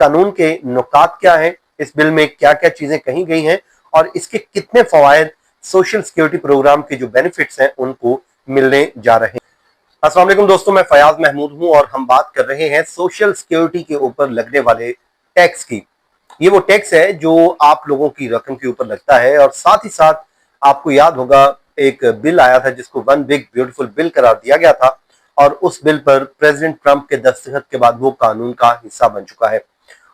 कानून के नुकात क्या हैं, इस बिल में क्या क्या चीजें कही गई हैं और इसके कितने फवायद सोशल सिक्योरिटी प्रोग्राम के जो बेनिफिट्स हैं उनको मिलने जा रहे हैं। अस्सलाम वालेकुम दोस्तों, मैं फयाज महमूद हूं और हम बात कर रहे हैं सोशल सिक्योरिटी के ऊपर लगने वाले टैक्स की। ये वो टैक्स है जो आप लोगों की रकम के ऊपर लगता है और साथ ही साथ आपको याद होगा एक बिल आया था जिसको वन बिग ब्यूटीफुल बिल करार दिया गया था और उस बिल पर प्रेसिडेंट ट्रंप के दस्तखत के बाद वो कानून का हिस्सा बन चुका है।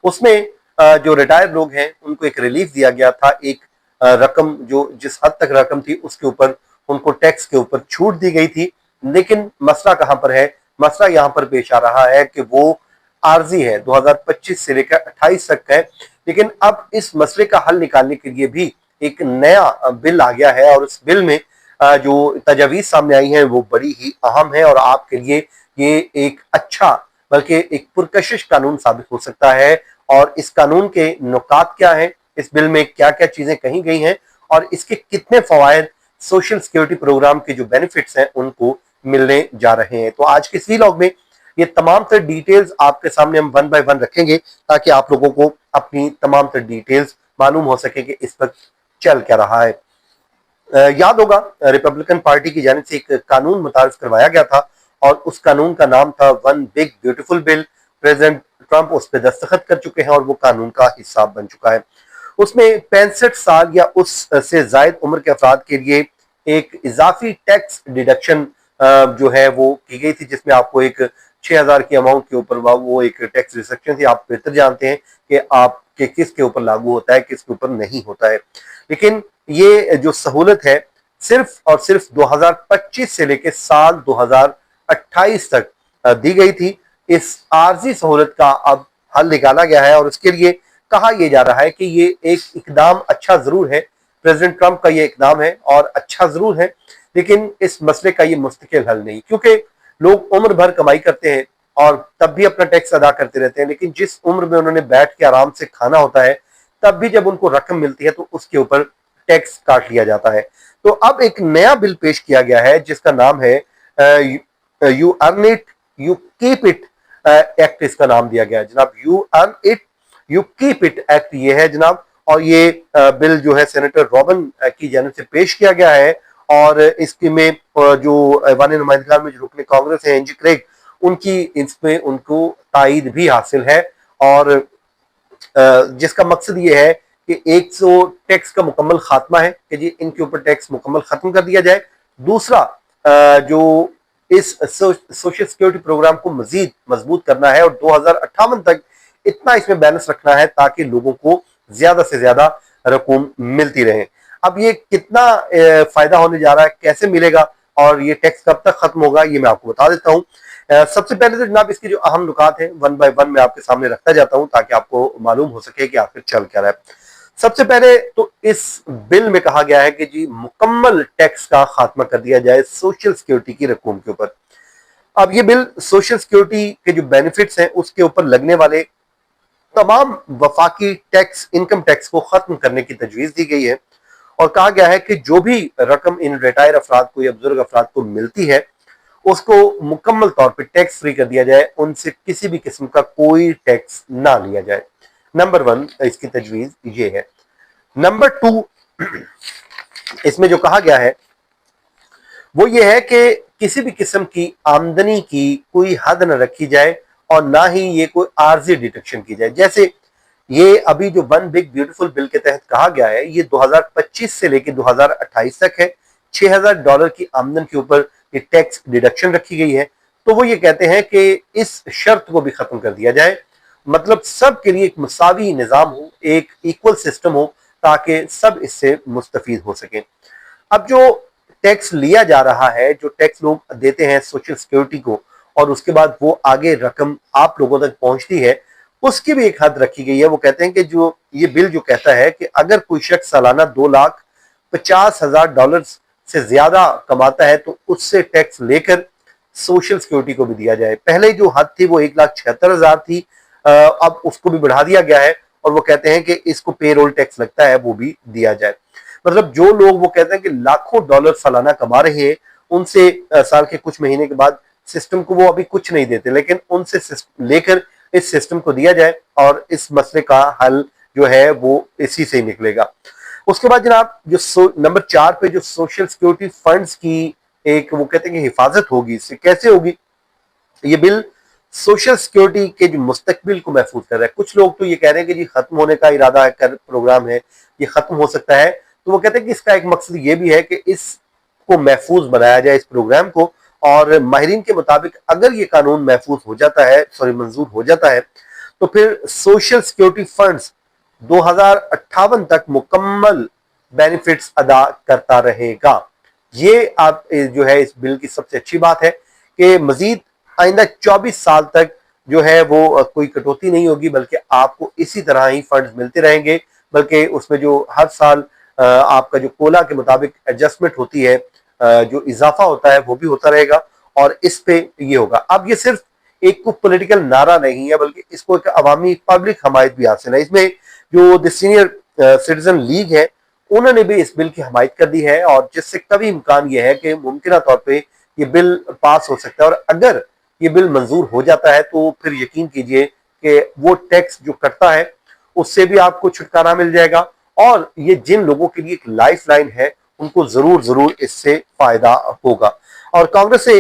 उसमें जो रिटायर्ड लोग हैं उनको एक रिलीफ दिया गया था, एक रकम जो जिस हद तक रकम थी उसके ऊपर उनको टैक्स के ऊपर छूट दी गई थी। लेकिन मसला कहां पर है? मसला यहां पर पेश आ रहा है कि वो आर्जी है, 2025 से लेकर 28 तक है। लेकिन अब इस मसले का हल निकालने के लिए भी एक नया बिल आ गया है और उस बिल में जो तजावीज सामने आई हैं वो बड़ी ही अहम है और आपके लिए ये एक अच्छा बल्कि एक पुरकशिश कानून साबित हो सकता है। और इस कानून के नुकात क्या हैं, इस बिल में क्या क्या चीजें कही गई हैं और इसके कितने फवायद सोशल सिक्योरिटी प्रोग्राम के जो बेनिफिट्स हैं उनको मिलने जा रहे हैं। तो आज के इस व्लॉग में ये तमाम तर डिटेल्स आपके सामने हम वन बाय वन रखेंगे ताकि आप लोगों को अपनी तमाम तर डिटेल्स मालूम हो सके कि इस वक्त चल क्या रहा है। याद होगा रिपब्लिकन पार्टी की जानिब से एक कानून मुतारिफ करवाया गया था और उस कानून का नाम था one big beautiful bill. President Trump उस पर दस्तखत कर चुके हैं और वो कानून का हिस्सा बन चुका है। उसमें 65 साल या उस से जायद उम्र के अफराद के लिए एक इजाफी टैक्स डिडक्शन जो है वो की गई थी, जिसमें आपको एक 6,000 की अमाउंट के ऊपर वो एक टैक्स रिस्ट्रिक्शन थी। आप बेहतर जानते हैं कि आपके किसके ऊपर लागू होता है, किसके ऊपर नहीं होता है। लेकिन ये जो सहूलत है सिर्फ और सिर्फ 2025 से लेकर साल 2028 तक दी गई थी। इस आर्जी सहूलत का अब हल निकाला गया है और उसके लिए कहा यह जा रहा है कि ये एक इकदाम अच्छा जरूर है, प्रेसिडेंट ट्रंप का ये इकदाम है और अच्छा जरूर है, लेकिन इस मसले का ये मुस्तकिल हल नहीं, क्योंकि लोग उम्र भर कमाई करते हैं और तब भी अपना टैक्स अदा करते रहते हैं। लेकिन जिस उम्र में उन्होंने बैठ के आराम से खाना होता है तब भी जब उनको रकम मिलती है तो उसके ऊपर टैक्स काट लिया जाता है। तो अब एक नया बिल पेश किया गया है जिसका नाम है you earn it you keep it act. इसका नाम दिया गया है जनाब, you earn it you keep it act ये है जनाब। और ये बिल जो है सेनेटर रॉबिन की जानिब से पेश किया गया है और इसके में जो ऐवान नुमाइंदगान में जो रुकने कांग्रेस है एनजी क्रेग, उनकी इसमें उनको तायद भी हासिल है और जिसका मकसद ये है कि 100 टैक्स का मुकम्मल खात्मा है कि जी इनके ऊपर टैक्स मुकम्मल खत्म कर दिया जाए। दूसरा जो इस सोशल सिक्योरिटी प्रोग्राम को मजीद मजबूत करना है और 2058 तक इतना इसमें बैलेंस रखना है ताकि लोगों को ज्यादा से ज्यादा रकूम मिलती रहे। अब ये कितना फायदा होने जा रहा है, कैसे मिलेगा और ये टैक्स कब तक खत्म होगा, ये मैं आपको बता देता हूँ। सबसे पहले तो जनाब इसकी जो अहम नुकात है वन बाय वन मैं आपके सामने रखता जाता हूं ताकि आपको मालूम हो सके कि आखिर चल क्या रहा है। सबसे पहले तो इस बिल में कहा गया है कि जी मुकम्मल टैक्स का खात्मा कर दिया जाए सोशल सिक्योरिटी की रकूम के ऊपर। अब ये बिल सोशल सिक्योरिटी के जो बेनिफिट्स हैं उसके ऊपर लगने वाले तमाम वफाकी टैक्स, इनकम टैक्स को खत्म करने की तजवीज दी गई है और कहा गया है कि जो भी रकम इन रिटायर अफराद को या बुजुर्ग अफराद को मिलती है उसको मुकम्मल तौर पे टैक्स फ्री कर दिया जाए, उनसे किसी भी किस्म का कोई टैक्स ना लिया जाए। नंबर 1 इसकी तजवीज ये है। नंबर 2 इसमें जो कहा गया है वो ये है कि किसी भी किस्म की आमदनी की कोई हद न रखी जाए और ना ही ये कोई आर्जी डिडक्शन की जाए। जैसे ये अभी जो वन बिग ब्यूटीफुल बिल के तहत कहा गया है ये 2025 से लेकर 2028 तक है। $6,000 की आमदन के ऊपर ये टैक्स डिडक्शन रखी गई है। तो वो ये कहते हैं कि इस शर्त को भी खत्म कर दिया जाए, मतलब सब के लिए एक मसावी निजाम हो, एक इक्वल सिस्टम हो ताकि सब इससे मुस्तफीद हो सके। अब जो टैक्स लिया जा रहा है, जो टैक्स लोग देते हैं सोशल सिक्योरिटी को और उसके बाद वो आगे रकम आप लोगों तक पहुंचती है, उसकी भी एक हद रखी गई है। वो कहते हैं कि जो ये बिल जो कहता है कि अगर कोई शख्स सालाना $2,50,000 से ज्यादा कमाता है तो उससे टैक्स लेकर सोशल सिक्योरिटी को भी दिया जाए। पहले जो हद थी वो 1,76,000 थी, अब उसको भी बढ़ा दिया गया है और वो कहते हैं कि इसको पेरोल टैक्स लगता है वो भी दिया जाए। मतलब जो लोग वो कहते हैं कि लाखों डॉलर सालाना कमा रहे हैं उनसे साल के कुछ महीने के बाद सिस्टम को वो अभी कुछ नहीं देते, लेकिन उनसे लेकर इस सिस्टम को दिया जाए और इस मसले का हल जो है वो इसी से ही निकलेगा। उसके बाद जनाब जो नंबर 4 पे जो सोशल सिक्योरिटी फंड्स की एक वो कहते हैं कि हिफाजत होगी, इससे कैसे होगी? ये बिल सोशल सिक्योरिटी के जो मुस्तकबिल को महफूज कर रहा है। कुछ लोग तो ये कह रहे हैं कि जी खत्म होने का इरादा है, कर प्रोग्राम है, ये खत्म हो सकता है। तो वो कहते हैं कि इसका एक मकसद ये भी है कि इसको महफूज बनाया जाए, इस प्रोग्राम को। और माहिरीन के मुताबिक अगर ये कानून महफूज हो जाता है, सॉरी मंजूर हो जाता है, तो फिर सोशल सिक्योरिटी फंड्स 2058 तक मुकम्मल बेनिफिट्स अदा करता रहेगा। ये आप जो है इस बिल की सबसे अच्छी बात है कि मजीद आइंदा 24 साल तक जो है वो कोई कटौती नहीं होगी, बल्कि आपको इसी तरह ही फंड्स मिलते रहेंगे। बल्कि उसमें जो हर साल आपका जो कोला के मुताबिक एडजस्टमेंट होती है, जो इजाफा होता है वो भी होता रहेगा और इस पे ये होगा। अब ये सिर्फ एक को पॉलिटिकल नारा नहीं है, बल्कि इसको एक अवामी पब्लिक हमायत भी हासिल है। इसमें जो द सीनियर सिटीजन लीग है, उन्होंने भी इस बिल की हमायत कर दी है, और जिससे कभी इम्कान यह है कि मुमकिन तौर पर ये बिल पास हो सकता है। और अगर ये बिल मंजूर हो जाता है तो फिर यकीन कीजिए कि वो टैक्स जो कटता है उससे भी आपको छुटकारा मिल जाएगा, और ये जिन लोगों के लिए एक लाइफ लाइन है उनको जरूर जरूर इससे फायदा होगा। और कांग्रेस से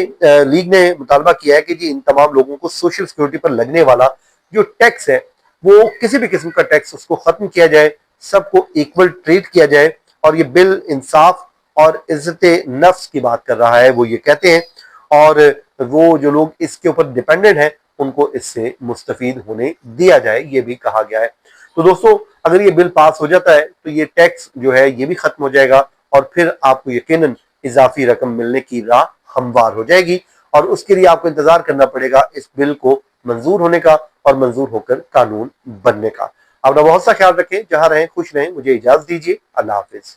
लीग ने मुतालबा किया है कि जी इन तमाम लोगों को सोशल सिक्योरिटी पर लगने वाला जो टैक्स है वो किसी भी किस्म का टैक्स उसको खत्म किया जाए, सबको इक्वल ट्रीट किया जाए। और ये बिल इंसाफ और इज्जत नफ्स की बात कर रहा है, वो ये कहते हैं। और वो जो लोग इसके ऊपर डिपेंडेंट हैं उनको इससे मुस्तफीद होने दिया जाए, ये भी कहा गया है। तो दोस्तों, अगर ये बिल पास हो जाता है तो ये टैक्स जो है ये भी खत्म हो जाएगा, और फिर आपको यकीनन इजाफी रकम मिलने की राह हमवार हो जाएगी। और उसके लिए आपको इंतजार करना पड़ेगा इस बिल को मंजूर होने का और मंजूर होकर कानून बनने का। अपना बहुत सा ख्याल रखें, जहां रहें खुश रहें। मुझे इजाजत दीजिए। अल्लाह हाफिज।